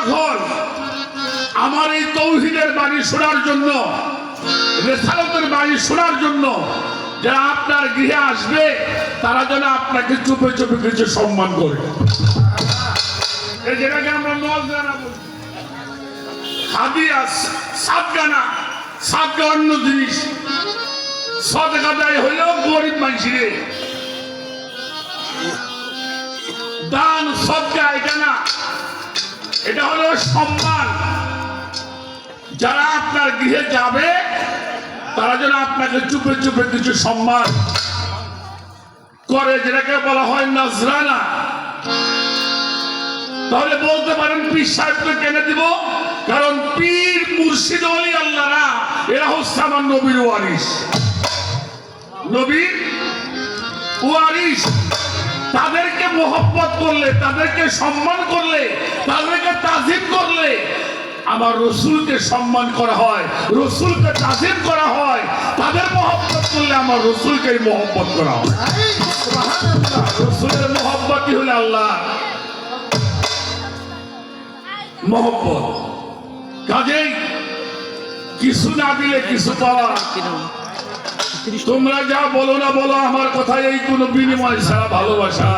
যখন আমার এই তৌহিদের বাণী শোনার জন্য, রিসালাতের বাণী শোনার জন্য যারা আপনার গৃহে আসবে, তারা যেন আপনাকে চুপে চুপে কিছু সম্মান করে। যেটাকে আমরা নজরানা বলি, হাদিয়া, সাদগানা। সাদগা অন্য জিনিস, সদকা দেয় হইলেও গরিব মানুষের দান। সদকা এটা না, এটা হলো সম্মান। যারা আপনার গৃহে যাবে তারা যেন আপনাকে চুপে চুপে কিছু সম্মান করে, যেটাকে বলা হয় নজরানা। তাহলে বলতে পারেন পীর সাহেবকে কেন দিব? কারণ পীর মুর্শিদ ওলি আল্লাহরা এরা হচ্ছে আমার নবীর ওয়ারিস। নবীর ওয়ারিস, তাদেরকে মোহব্বত করলে, তাদেরকে সম্মান করলে, তাদেরকে তাজিম করলে আমার রসুলকে সম্মান করা হয়, রসুলকে তাজিম করা হয়। তাদের মোহব্বত করলে আমার রসুলকে মোহব্বত করা হয়। রসুলের মোহব্বতই হলে আল্লাহ মোহব্বত। কাজেই কিছু না দিলে কিছু পাওয়া। তোমরা যা বলো না বলো, আমার কথা এই কোন বিনিময় ছাড়া ভালোবাসা।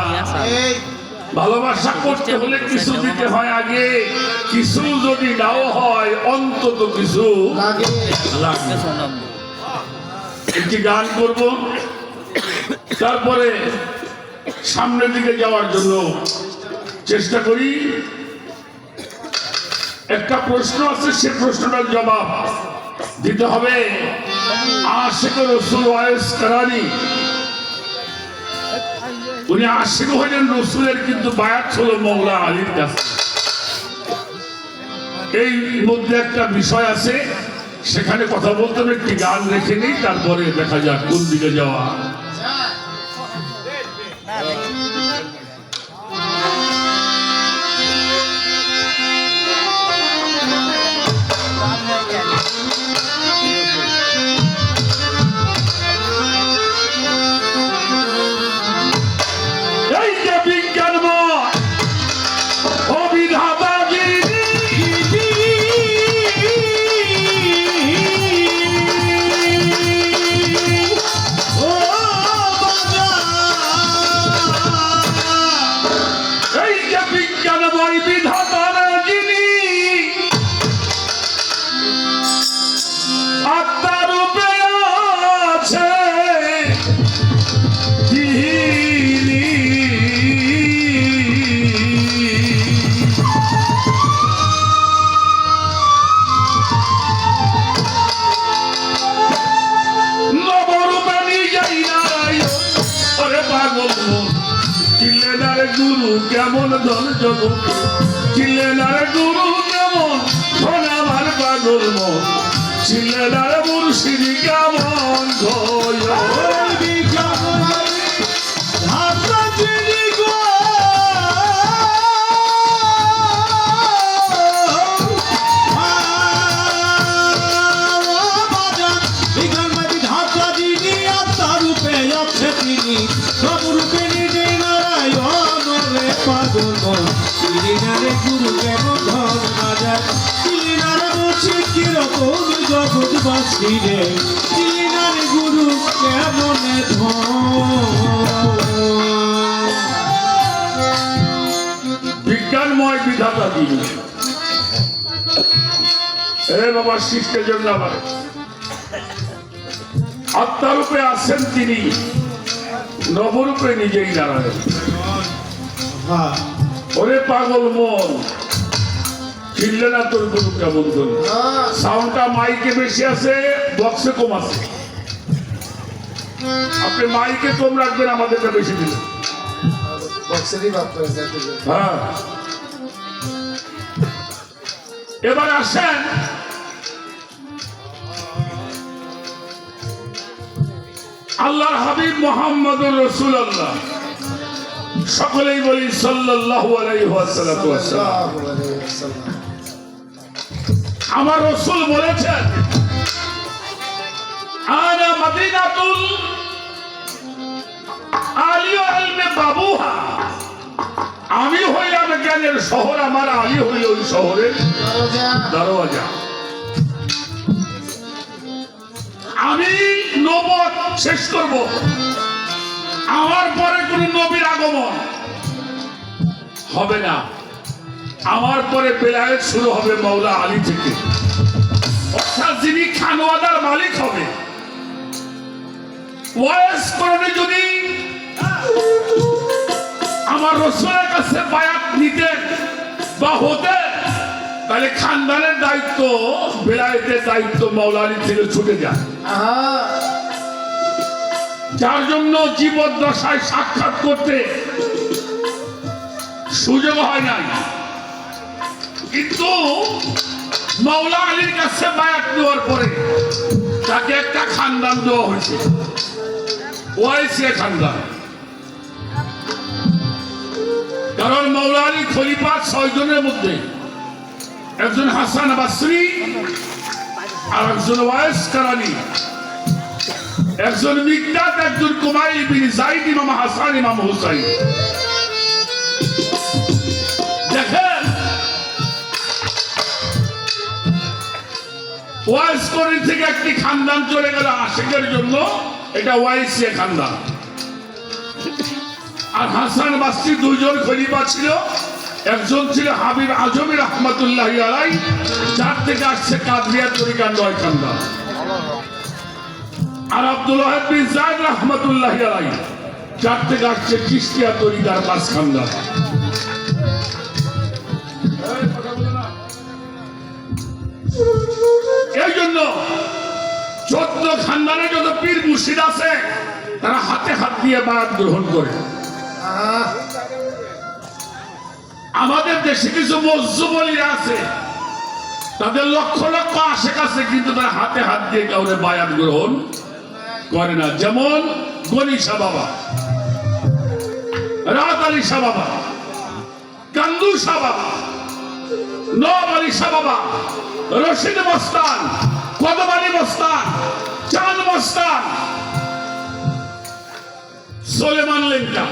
ভালোবাসা করতে হলে কিছু দিতে হয় আগে, কিছু যদি নাও হয় অন্তত কিছু লাগে। একটি গান করব, তারপরে সামনের দিকে যাওয়ার জন্য চেষ্টা করি। একটা প্রশ্ন আছে, সে প্রশ্নটার জবাব দিতে হবে। আশিক রসুল ওয়াইস কারানি, উনি আশিক হলেন রসুলের, কিন্তু বায়াত ছিল মওলা আলীর কাছে। এই মধ্যে একটা বিষয় আছে, সেখানে কথা বলতে হবে। একটি গান রেখে নিই, তারপরে দেখা যাক কোন দিকে যাওয়া। গুরু কেমন ধন জগৎ, চিল্লেনার গুরু কেমন ধন আমার পাগল মন, চিল্লেনার মুর্শিদ কেমন গুরু কেমন ধন বাজার, চিলিনার মুর্শিদ কিরকম জগৎবাসী রে, চিলিনার গুরু কেমন বিজ্ঞানময় বিধাতা তিনি। এ বাবা, শিষ্টের জন্য আমার আত্মারূপে আছেন তিনি, নবরূপে নিজেই দাঁড়ালেন। ওরে পাগল মন, চিনলে না তোর গুরু কেমন ধন। সাউন্ডটা মাইকে বেশি আছে, বক্সে কম আছে। আপনি মাইকে কম রাখবেন, আমাদেরটা বেশি দিলেন। হ্যাঁ, এবার আসেন আল্লাহর হাবিব মুহাম্মদুর রাসূলুল্লাহ, সকলেই বলি সাল্লাল্লাহু আলাইহি ওয়াসাল্লাম। আমার রাসূল বলেছেন, আনা মাদিনাতুল আলিয়া ইলমে বাবুহা আমি হইলাম জ্ঞানের শহর, আমার আলী হইল ওই শহরের দরওয়াজা। আমি নবুয়ত শেষ করব, আমার পরে কোন নবীর আগমন হবে না। আমার পরে বেলায়েত শুরু হবে মাওলা আলী থেকে, অর্থাৎ যিনি খানওয়াদার মালিক হবে। ওয়াইস করণে যদি আমার রাসূলের কাছে বায়াত নিতে বা হতে, তাহলে খানদানের দায়িত্ব, বেলায়েতের দায়িত্ব মাওলা আলী থেকে ছুটে যায়। যার জন্য জীবদ্দশায় সাক্ষাৎ করতে সুযোগ হয় নাই, কিন্তু মাওলা আলীর কাছে বায়াত নেওয়ার পরে তাকে একটা খানদান দেওয়া হয়েছে, ওয়াইসিয়া খানদান। কারণ মাওলা আলী খলিফা 6 জনের মধ্যে একজন হাসান বাসরি, আর একজন ওয়াইস কারানি, একজন মিকদাদ, একজন কুমাইল বিন যায়েদ, ইমাম হাসান, ইমাম হুসাইন। দেখেন ওয়াইস করি থেকে একটি খানদান চলে গেল আশিকের জন্য, এটা ওয়াইসিয়া খানদান। আর হাসান বাসরি 2 জন খলিফা ছিল, একজন ছিল হাবিব আজমি রহমাতুল্লাহি আলাইহি, যার থেকে আসছে কাদরিয়া তরিকার 9 খানদান। আর আব্দুল ওয়াহাব বিন যায়েদ রহমাতুল্লাহি আলাইহি, যার থেকে আসছে চিশতিয়া তরিকার 5 খানদান। এই জন্য 14 খানদানে যত পীর মুর্শিদ আছে, তারা হাতে হাত দিয়ে বায়াত গ্রহণ করে। আমাদের দেশে কিছু মজজুবলীরা আছে, তাদের লক্ষ লক্ষ আশেক আছে, কিন্তু তারা হাতে হাত দিয়ে কাউরে বায়াত গ্রহণ করে না। যেমন গনি শাহ বাবা, রাত আলী শাহ বাবা, কান্দু শাহ বাবা, নব আলী শাহ বাবা, রশিদ মস্তান, কদম আলী মস্তান, চাঁদ মস্তান, সোলেমান লেঙ্কা,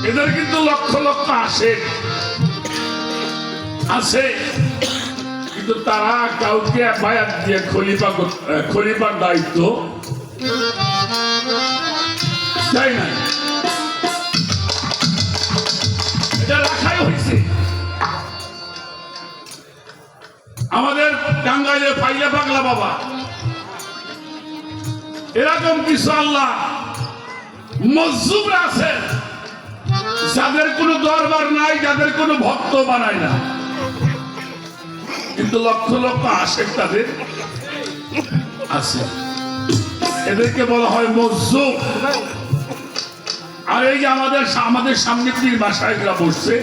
এদের কিন্তু লক্ষ লক্ষ আছে, কিন্তু তারা কাউকে বায়াত দিয়ে খলিফার দায়িত্ব চাই না। এটা রাখাই হয়েছে। আমাদের টাঙ্গাইলে পাইলে পাগলা বাবা, এরকম কিছু আল্লাহ মজজুবরা আছে, যাদের কোনো দরবার নাই, যাদের কোনো ভক্ত বানায় না, কিন্তু লক্ষ লক্ষ আশেক তাদের আছে। এদেরকে বলা হয় মজজুব। আর এই যে আমাদের সামনে পীর মাশায়েখরা বসছে,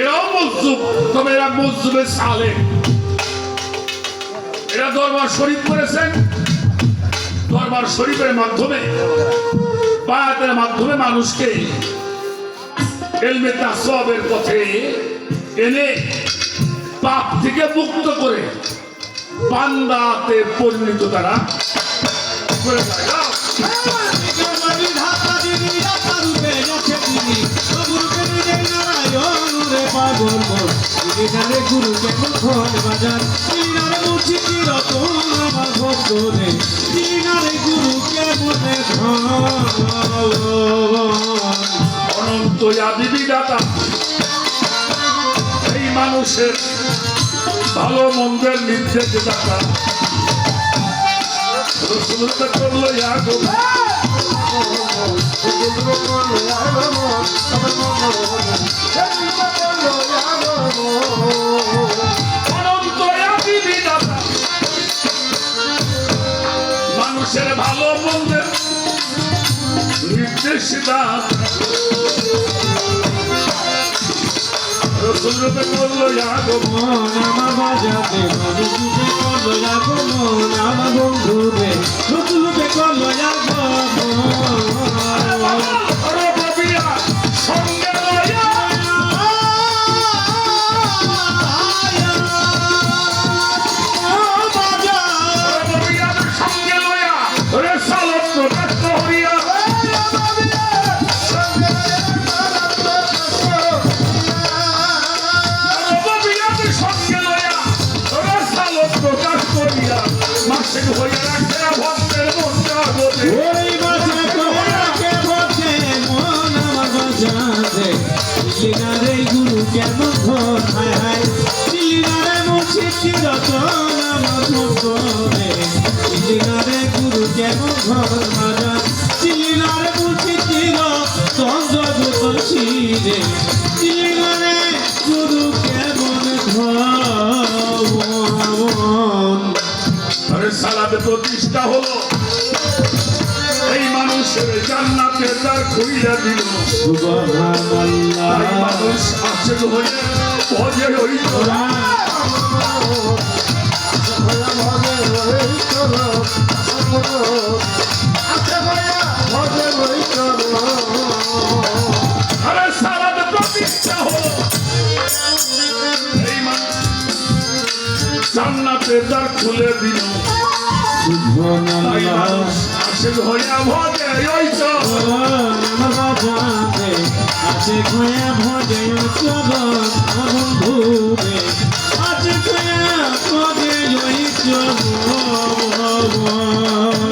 এরাও মজজুব, তবে এরা মজজুবের সালেক। এরা দরবার শরীফ করেছেন, দরবার শরীফের মাধ্যমে, বায়াতের মাধ্যমে মানুষকে ইলমে তাসাউফের পথে এনে পাপ থেকে মুক্ত করে বান্দাতে পরিণত তারা করে যায়। গুরু কেমন বাজার আমার ভক্তরে, গুরু কেমন অনন্ত বিধাতা এই মানুষের ভালো মন্দের নির্দেশ দাতা। রসুলতা করলো মানুষের ভালো মন্দের নির্দেশ দাতা। রসুলতা করলো আমার বাজাতে করলো আগমন, আমার বন্ধুরে রসুলতে করলো সঙ্গে হয়ে রাখে ভক্তের মন জগতে ওই বাজা কোরাকে বসে মন আমার বাজাতে চিলিনারে গুরু কেমন ঘর হায় হায় চিলিনারে মুছিছি রতন আমার ভক্তরে চিলিনারে গুরু কেমন ঘর বাজা চিলিনারে মুছিছি রতন জগত শিরে চিলিনারে গুরু কেমন ঘর আরে সালাতে প্রতিষ্ঠা হলো এই মানুষের জান্নাতের দ্বার খুইলা দিল সুবহানাল্লাহ তাই মানুষ আশেক হয়ে ভজে ওই তোরা আরে সালাতে প্রতিষ্ঠা হলো এই মানুষ জান্নাতের দ্বার খুলে দিল তাই সুবহানাল্লাহ মানুষ আশেক হইয়া ভজে ওই তো আছে খয়া ভজে চরণ বন্ধুরে আছে খয়া ভজে ওই চরণ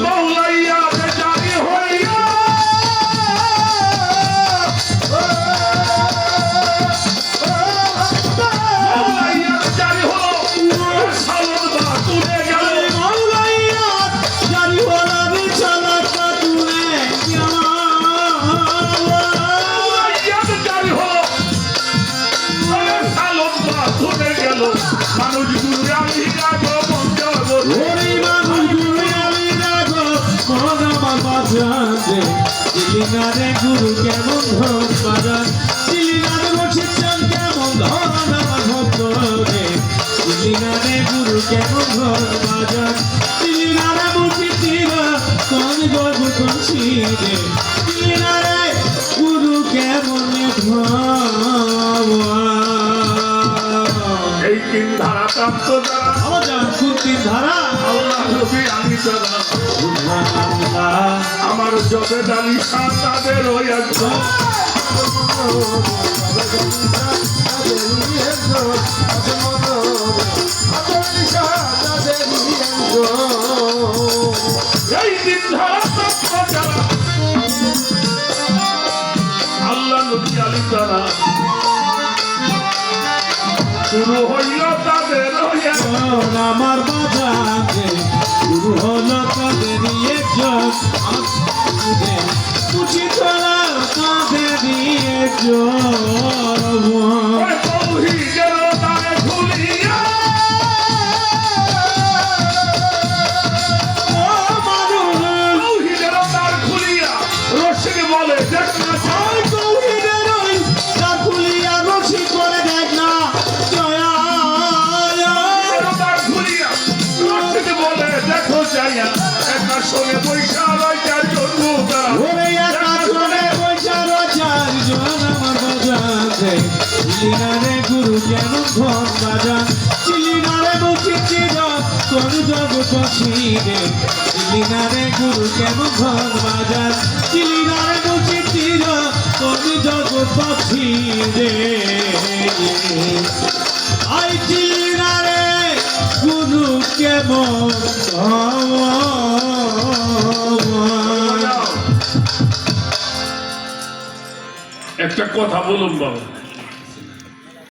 মৌলাইয়া বেজারি হইয়া মৌলাইয়া বেজারি হলো সালাত বা তুলে গেল মাওলাইয়া জারি ওলা বিছানা কাটুরে মৌলাইয়া বেজারি হলো সালাত বা তুলে গেল মানুষ গুরু আমি রাখো মঞ্জগত ওরে মানুষ গুরু আমি রাখো মন আমার বাজাতে চিলিনারে গুরু কেমন ধন বাজান চিলিনারে বসেছেন কেমন ধন আমার ভক্তরে চিলিনারে গুরু কেমন ধন বাজান চিলিনারে বসেছিল কোন গর্ব কোন শিরে চিলিনারে গুরু কেমন ধন এই তিন ধারা প্রাপ্ত যারা আমাদের কুন্তি ধারা আল্লাহ নবী আমি তারা সুবহানাল্লাহ আমার যবে দালি সাত তাদের ওই একজন এই তিন ধারা প্রাপ্ত যারা আল্লাহ নবী আলী তারা শুরু হইল তাদের ওই একজন আমার বাজাতে গুরু হলো তাদেরই একজন উচিত হলো তাদেরই একজন ওই তৌহিদের দ্বার খুলিয়া ও মানুষ তৌহিদের দ্বার খুলিয়া রশিদ বলে দেখ না ওই তৌহিদের ওই দ্বার খুলিয়া রশি করে দেখ না জয়া দ্বার খুলিয়া রশিদ বলে দেখো যাইয়া একটা সঙ্গে পয়সা লয় চারজন মুখা ওরে একা চলে পয়সা রোজার জন আমার বাজাতে চিলিনারে গুরু কেমন ধন বাজান চিলিনারে মুখি চির কোন জগৎ ছিরে চিলিনারে গুরু কেমন ধন বাজান চিলিনারে মুখি চির কোন জগৎ ছিরে আই চিলিনারে গুরু কেমন ধন একটা কথা বলুন বাবা